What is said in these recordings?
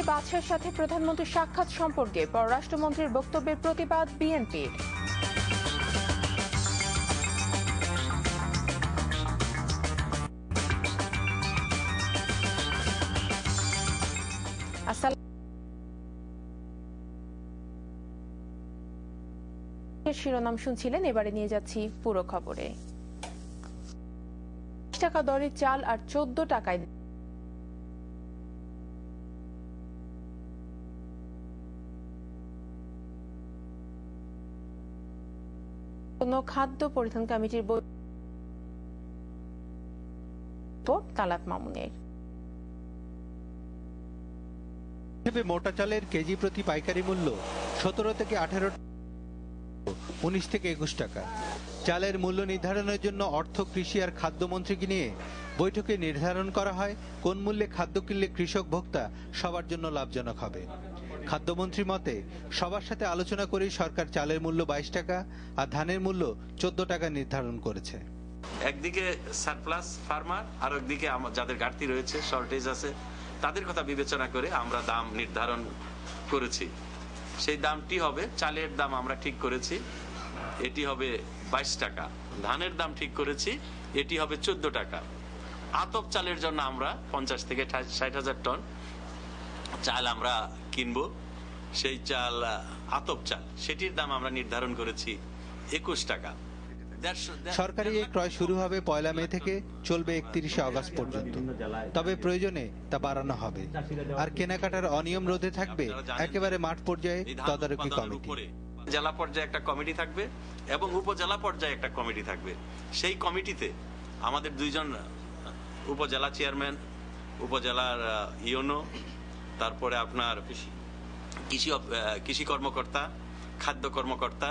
বাদশার সাথে প্রধানমন্ত্রীর সাক্ষাৎ সম্পর্কে পররাষ্ট্রমন্ত্রীর বক্তব্যের প্রতিবাদ বিএনপির। শিরোনাম শুনছিলেন, এবারে নিয়ে যাচ্ছি পুরো খবরে। টাকা দরে চাল আর 14 টাকায় খাদ্য পরিধান কমিটির তালাত মামুনের। মোটা চালের কেজি প্রতি পাইকারি মূল্য 17 থেকে 18, 19 থেকে 21 টাকা। চালের মূল্য নির্ধারণের জন্য অর্থ, কৃষি আর খাদ্যমন্ত্রীকে নিয়ে বৈঠকে নির্ধারণ করা হয় কোন মূল্যে খাদ্য কিনলে কৃষক ভোক্তা সবার জন্য লাভজনক হবে। খাদ্যমন্ত্রী মতে সবার সাথে আলোচনা করেই সরকার চালের মূল্য 22 টাকা আর ধানের মূল্য 14 টাকা নির্ধারণ করেছে। একদিকে সারপ্লাস ফার্মার আর একদিকে যাদের ঘাটতি রয়েছে, শর্টেজ আছে, তাদের কথা বিবেচনা করে আমরা দাম নির্ধারণ করেছি। সেই দামটি হবে, চালের দাম আমরা ঠিক করেছি, এটি হবে 22 টাকা। ধানের দাম ঠিক করেছি, এটি হবে 14 টাকা। আতপ চালের জন্য আমরা 50 থেকে 60 হাজার টন চাল আমরা কিনবো। সেই চাল আতপ চাল, সেটির দাম আমরা নির্ধারণ করেছি 21 টাকা। সরকারি এই ক্রয় শুরু হবে 1 মে থেকে, চলবে 31 আগস্ট পর্যন্ত। তবে প্রয়োজনে তা বাড়ানো হবে। আর কেনাকাটার অনিয়ম রোধে থাকবে একেবারে মাঠ পর্যায়ে তদারকি কমিটি। জেলা পর্যায়ে একটা কমিটি থাকবে এবং উপজেলা পর্যায়ে একটা কমিটি থাকবে। সেই কমিটিতে আমাদের 2 জন উপজেলা চেয়ারম্যান, উপজেলার ইউনো, তারপরে আপনার কৃষি কর্মকর্তা, খাদ্য কর্মকর্তা,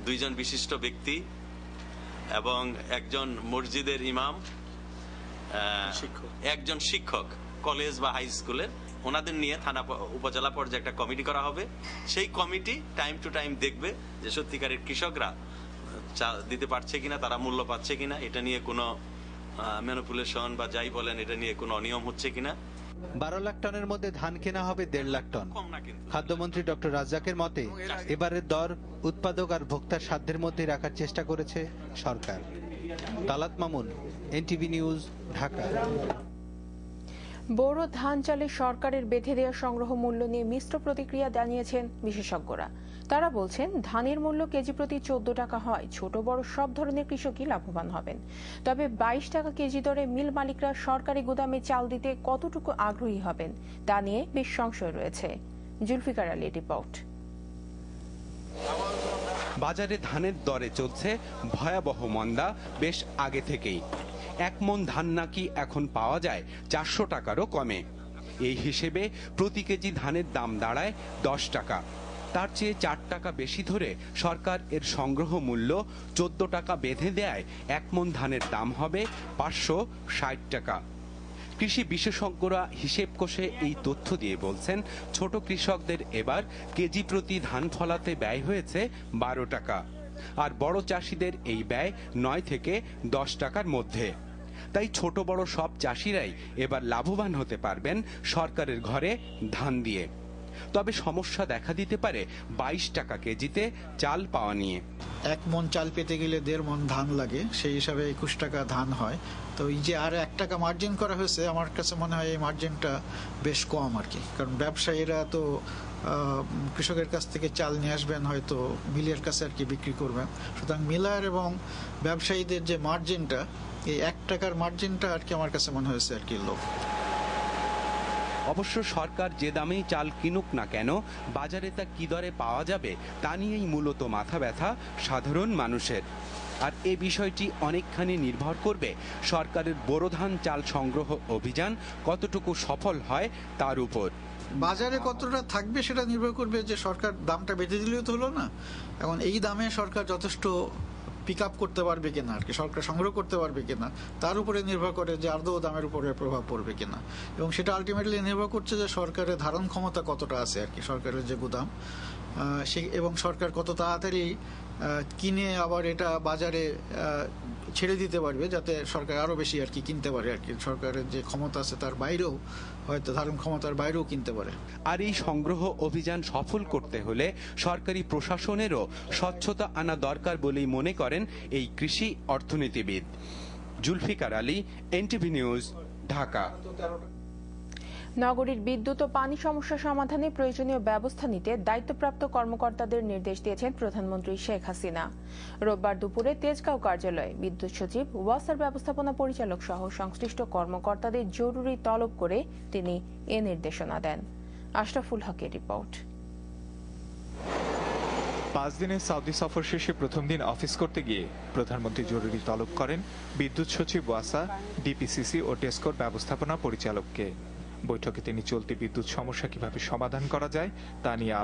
2 জন বিশিষ্ট ব্যক্তি এবং একজন মসজিদের ইমাম, একজন শিক্ষক কলেজ বা হাই স্কুলের, ওনাদের নিয়ে থানা উপজেলা পর্যায়ে একটা কমিটি করা হবে। সেই কমিটি টাইম টু টাইম দেখবে যে সত্যিকারের কৃষকরা দিতে পারছে কিনা, তারা মূল্য পাচ্ছে কিনা, এটা নিয়ে কোনো ম্যানিপুলেশন বা যাই বলেন এটা নিয়ে কোনো অনিয়ম হচ্ছে কিনা। 12 লাখ টনের মধ্যে ধান কেনা হবে 1.5 লাখ টন। খাদ্যমন্ত্রী ডক্টর রাজ্জাকের মতে এবারের দর উৎপাদক আর ভোক্তার সাধ্যের মধ্যে রাখার চেষ্টা করেছে সরকার। Talat Mamun, NTV news, Dhaka. বোরো ধান চালে সরকারের বেঁধে দেওয়া সংগ্রহ মূল্য নিয়ে মিশ্র প্রতিক্রিয়া জানিয়েছেন বিশেষজ্ঞরা। তারা বলছেন, ধানের মূল্য কেজি প্রতি 14 টাকা হয়, ছোট বড় সব ধরনের কৃষকই লাভবান হবেন। তবে 22 টাকা কেজি দরে মিল মালিকরা সরকারি গুদামে চাল দিতে কতটুকু আগ্রহী হবেন তা নিয়ে বেশ সংশয় রয়েছে। জুলফিকার আলীর রিপোর্ট। বাজারে ধানের দরে চলছে ভয়াবহ মন্দা বেশ আগে থেকেই। 1 মণ ধান নাকি এখন পাওয়া যায় 400 টাকারও কমে। এই হিসেবে প্রতি কেজি ধানের দাম দাঁড়ায় 10 টাকা। তার চেয়ে 4 টাকা বেশি ধরে সরকার এর সংগ্রহ মূল্য 14 টাকা বেঁধে দেয় 1 মণ ধানের দাম হবে 560 টাকা। কৃষি বিশেষজ্ঞরা হিসেব কষে এই তথ্য দিয়ে বলছেন, ছোট কৃষকদের এবার কেজি প্রতি ধান ফলাতে ব্যয় হয়েছে 12 টাকা, আর বড় চাষিদের এই ব্যয় 9 থেকে 10 টাকার মধ্যে। তাই ছোট বড় সব চাষিরাই এবার লাভবান হতে পারবেন সরকারের ঘরে ধান দিয়ে। তবে সমস্যা দেখা দিতে পারে 22 টাকা কেজিতে চাল পাওয়া নিয়ে। 1 মণ চাল পেতে গেলে 1.5 মণ ধান লাগে, সেই হিসাবে 21 টাকা ধান হয়। তো এই যে আর 1 টাকা মার্জিন করা হয়েছে, আমার কাছে মনে হয় এই মার্জিনটা বেশ কম আর কি। কারণ ব্যবসায়ীরা তো কৃষকের কাছ থেকে চাল নিয়ে আসবেন, হয়তো মিলের কাছে আর কি বিক্রি করবেন। সুতরাং মিলার এবং ব্যবসায়ীদের যে মার্জিনটা, এই 1 টাকার মার্জিনটা আর কি আমার কাছে মনে হয়েছে আর কি লোভ। অবশ্য সরকার যে দামেই চাল কিনুক না কেন, বাজারে তা কি দরে পাওয়া যাবে তা নিয়েই মূলত মাথা ব্যথা সাধারণ মানুষের। আর এ বিষয়টি অনেকখানি নির্ভর করবে সরকারের বোরো ধান চাল সংগ্রহ অভিযান কতটুকু সফল হয় তার উপর। বাজারে কতটা থাকবে সেটা নির্ভর করবে যে সরকার দামটা বেঁধে দিলেও তো হলো না। এখন এই দামে সরকার যথেষ্ট পিক আপ করতে পারবে কিনা আর কি, সরকার সংগ্রহ করতে পারবে কিনা, তার উপরে নির্ভর করে যে আদৌ দামের উপরে প্রভাব পড়বে কিনা। এবং সেটা আলটিমেটলি নির্ভর করছে যে সরকারের ধারণ ক্ষমতা কতটা আছে আর কি, সরকারের যে গুদাম এবং সরকার কত তাড়াতাড়ি কিনে আবার এটা বাজারে ছেড়ে দিতে পারবে, যাতে সরকার আরো বেশি আর কি কিনতে পারে আর কি। সরকারের যে ক্ষমতা আছে তার বাইরেও হয়তো ধারণ ক্ষমতার বাইরেও কিনতে পারে। আর এই সংগ্রহ অভিযান সফল করতে হলে সরকারি প্রশাসনেরও স্বচ্ছতা আনা দরকার বলেই মনে করেন এই কৃষি অর্থনীতিবিদ। Zulfikar Ali, NTV news, Dhaka. নগরীর বিদ্যুৎ ও পানি সমস্যা সমাধানে প্রয়োজনীয় ব্যবস্থা নিতে দায়িত্বপ্রাপ্ত কর্মকর্তাদের নির্দেশ দিয়েছেন প্রধানমন্ত্রী শেখ হাসিনা। রোববার দুপুরে তেজগাঁও কার্যালয়ে বিদ্যুৎ সচিব, ওয়াসার ব্যবস্থাপনা পরিচালক সহ সংশ্লিষ্ট কর্মকর্তাদের জরুরি তলব করে তিনি এ নির্দেশনা দেন। আশরাফুল হকের রিপোর্ট। 5 দিনের সৌদি সফর শেষে প্রথম দিন অফিস করতে গিয়ে প্রধানমন্ত্রী জরুরি তলব করেন বিদ্যুৎ সচিব, ওয়াসা, ডিপিসিসি ও টেস্কোর ব্যবস্থাপনা পরিচালককে। বৈঠকে তিনি চলতি বিদ্যুৎ সমস্যা কিভাবে সমাধান করা যায় তা নিয়ে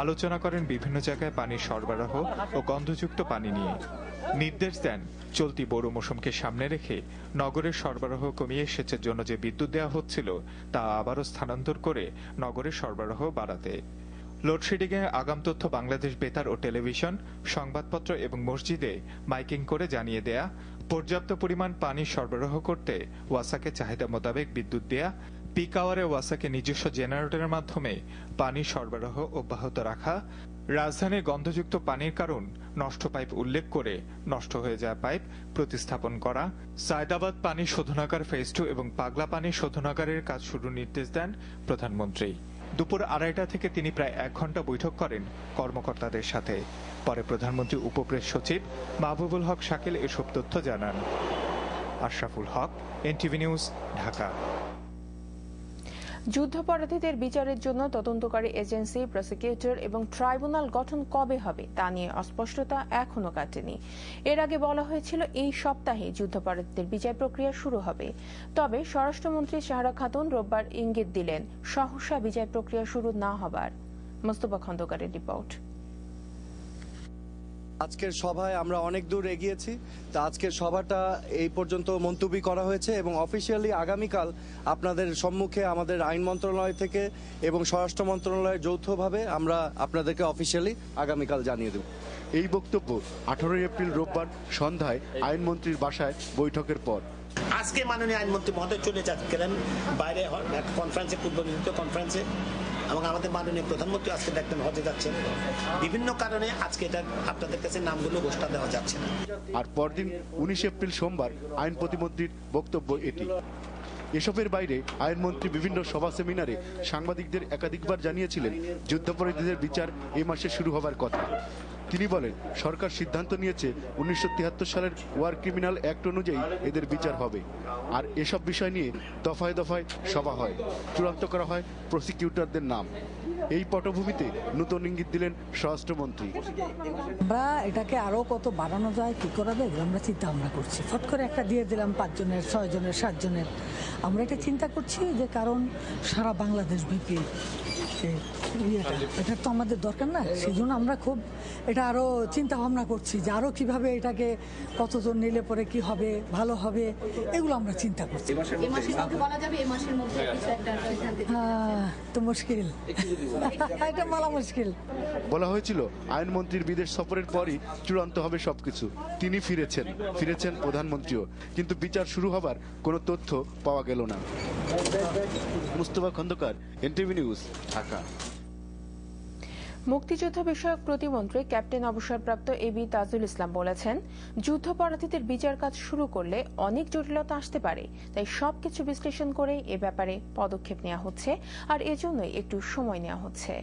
আলোচনা করেন বিভিন্ন জায়গায় পানির সরবরাহ ও গন্ধযুক্ত পানি নিয়ে। নির্দেশ দেন চলতি বোরো মৌসুমকে সামনে রেখে নগরের সরবরাহ কমিয়ে সেচের জন্য যে বিদ্যুৎ দেওয়া হচ্ছিল তা আবারও স্থানান্তর করে নগরের সরবরাহ বাড়াতে। লোডশেডিংয়ে আগাম তথ্য বাংলাদেশ বেতার ও টেলিভিশন, সংবাদপত্র এবং মসজিদে মাইকিং করে জানিয়ে দেয়া, পর্যাপ্ত পরিমাণ পানি সরবরাহ করতে ওয়াসাকে চাহিদা মোতাবেক বিদ্যুৎ দেয়া, পিক আওয়ারে ওয়াসাকে নিজস্ব জেনারেটরের মাধ্যমে পানি সরবরাহ অব্যাহত রাখা, রাজধানীর গন্ধযুক্ত পানির কারণ নষ্ট পাইপ উল্লেখ করে নষ্ট হয়ে যাওয়া পাইপ প্রতিস্থাপন করা, সায়দাবাদ পানি শোধনাগার ফেজ 2 এবং পাগলা পানি শোধনাগারের কাজ শুরুর নির্দেশ দেন প্রধানমন্ত্রী। দুপুর 2:30 থেকে তিনি প্রায় 1 ঘন্টা বৈঠক করেন কর্মকর্তাদের সাথে। পরে প্রধানমন্ত্রী উপপ্রেস সচিব মাহবুবুল হক শাকিল এসব তথ্য জানান। আশরাফুল হক, এনটিভি নিউজ, ঢাকা। যুদ্ধাপরাধীদের বিচারের জন্য তদন্তকারী এজেন্সি, প্রসিকিউটর এবং ট্রাইব্যুনাল গঠন কবে হবে তা নিয়ে অস্পষ্টতা এখনো কাটেনি। এর আগে বলা হয়েছিল এই সপ্তাহে যুদ্ধাপরাধীদের বিচার প্রক্রিয়া শুরু হবে। তবে স্বরাষ্ট্রমন্ত্রী সাহারা খাতুন রোববার ইঙ্গিত দিলেন সহসা বিচার প্রক্রিয়া শুরু না হবার। মোস্তফা খন্দকারের রিপোর্ট। আজকের সভায় আমরা অনেক দূর এগিয়েছি। তা আজকের সভাটা এই পর্যন্ত মুলতবি করা হয়েছে এবং অফিসিয়ালি আগামীকাল আপনাদের সম্মুখে আমাদের আইন মন্ত্রণালয় থেকে এবং স্বরাষ্ট্র মন্ত্রণালয়ের যৌথভাবে আমরা আপনাদেরকে অফিসিয়ালি আগামীকাল জানিয়ে দেব। এই বক্তব্য 18 এপ্রিল রোববার সন্ধ্যায় আইনমন্ত্রীর বাসায় বৈঠকের পর। আজকে মাননীয় আইনমন্ত্রী মহোদয় চলে যাচ্ছিলেন বাইরে একটা কনফারেন্সে, পূর্ব নির্ধারিত কনফারেন্সে, এবং আমাদের মাননীয় প্রধানমন্ত্রী আজকে দেখতেন হজে যাচ্ছেন। বিভিন্ন কারণে আজকে এটা আপনাদের কাছে নামগুলো ঘোষণা দেওয়া যাচ্ছে না। আর পরদিন 19 এপ্রিল সোমবার আইন প্রতিমন্ত্রীর বক্তব্য এটি। এসবের বাইরে আইনমন্ত্রী বিভিন্ন সভা সেমিনারে সাংবাদিকদের একাধিকবার জানিয়েছিলেন যুদ্ধাপরাধীদের বিচার এই মাসে শুরু হবার কথা। তিনি বলেন, সরকার সিদ্ধান্ত নিয়েছে 1973 সালের ওয়ার ক্রিমিনাল অ্যাক্ট অনুযায়ী এদের বিচার হবে। আর এসব বিষয় নিয়ে দফায় দফায় সভা হয়, চূড়ান্ত করা হয় প্রসিকিউটরদের নাম। এই পটভূমিতে নতুন ইঙ্গিত দিলেন স্বরাষ্ট্রমন্ত্রী। আমরা এটাকে আরো কত বাড়ানো যায়, কি করা যায়, আমরা চিন্তা ভাবনা করছি। ফট করে একটা দিয়ে দিলাম 5 জনের, 6 জনের, 7 জনের। আমরা এটা চিন্তা করছি যে কারণ সারা বাংলাদেশ ব্যাপী এটা তো আমাদের দরকার না, সেই জন্য আমরা খুব এটা আরো চিন্তা ভাবনা করছি যে আরো কিভাবে এটাকে কতজন নিলে পরে কি হবে, ভালো হবে, এগুলো আমরা চিন্তা করছি। তো মুশকিল, এটা মালা মুশকিল। বলা হয়েছিল আইনমন্ত্রীর বিদেশ সফরের পরই চূড়ান্ত হবে সবকিছু। তিনি ফিরেছেন প্রধানমন্ত্রীও, কিন্তু বিচার শুরু হবার কোনো তথ্য পাওয়া গেল না। Mustafa Khandakar, NTV news, Dhaka. মুক্তিযুদ্ধ বিষয়ক প্রতিমন্ত্রী ক্যাপ্টেন অবসরপ্রাপ্ত এবি তাজুল ইসলাম বলেছেন, যুদ্ধাপরাধীদের বিচার কাজ শুরু করলে অনেক জটিলতা আসতে পারে, তাই সবকিছু বিশ্লেষণ করে এ ব্যাপারে পদক্ষেপ নেওয়া হচ্ছে, আর এজন্যই একটু সময় নেওয়া হচ্ছে।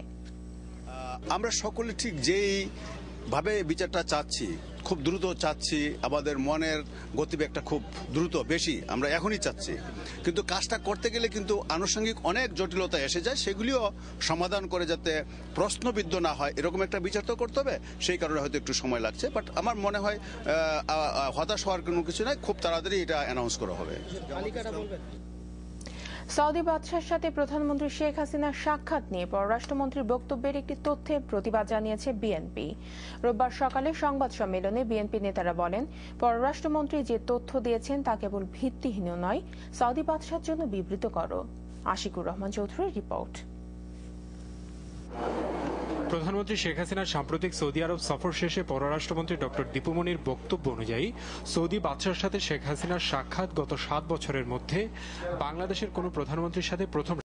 আমরা সকলে ঠিক যেই ভাবে বিচারটা চাচ্ছি, খুব দ্রুত চাচ্ছি, আমাদের মনের গতিবেগটা খুব দ্রুত বেশি, আমরা এখনই চাচ্ছি, কিন্তু কাজটা করতে গেলে কিন্তু আনুষঙ্গিক অনেক জটিলতা এসে যায়। সেগুলিও সমাধান করে যাতে প্রশ্নবিদ্ধ না হয় এরকম একটা বিচার তো করতে হবে। সেই কারণে হয়তো একটু সময় লাগছে, বাট আমার মনে হয় হতাশ হওয়ার কোনো কিছু নাই, খুব তাড়াতাড়ি এটা অ্যানাউন্স করা হবে। সৌদি বাদশার সাথে প্রধানমন্ত্রী শেখ হাসিনার সাক্ষাৎ নিয়ে পররাষ্ট্রমন্ত্রীর বক্তব্যের একটি তথ্যের প্রতিবাদ জানিয়েছে বিএনপি। রোববার সকালে সংবাদ সম্মেলনে বিএনপি নেতারা বলেন, পররাষ্ট্রমন্ত্রী যে তথ্য দিয়েছেন তা কেবল ভিত্তিহীন নয়, সৌদি বাদশার জন্য বিবৃতকর। আশিকুর রহমান চৌধুরীর রিপোর্ট। প্রধানমন্ত্রী শেখ হাসিনার সাম্প্রতিক সৌদি আরব সফর শেষে পররাষ্ট্রমন্ত্রী ডক্টর দীপু মনির বক্তব্য অনুযায়ী সৌদি বাদশার সাথে শেখ হাসিনার সাক্ষাৎ গত 7 বছরের মধ্যে বাংলাদেশের কোনো প্রধানমন্ত্রীর সাথে প্রথম